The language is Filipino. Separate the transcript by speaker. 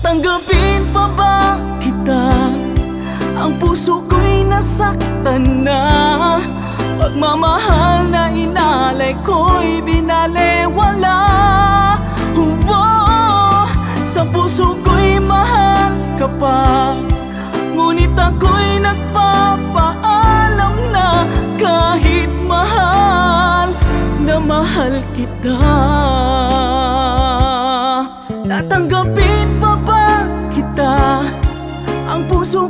Speaker 1: Tatanggapin pa ba kita? Ang puso ko'y nasaktan na. Pagmamahal na inalay ko'y binalewala. Sa puso ko'y mahal ka pa, ngunit ako'y nagpapaalam na kahit mahal na mahal kita. Tatanggapin pa ba kita? Ang puso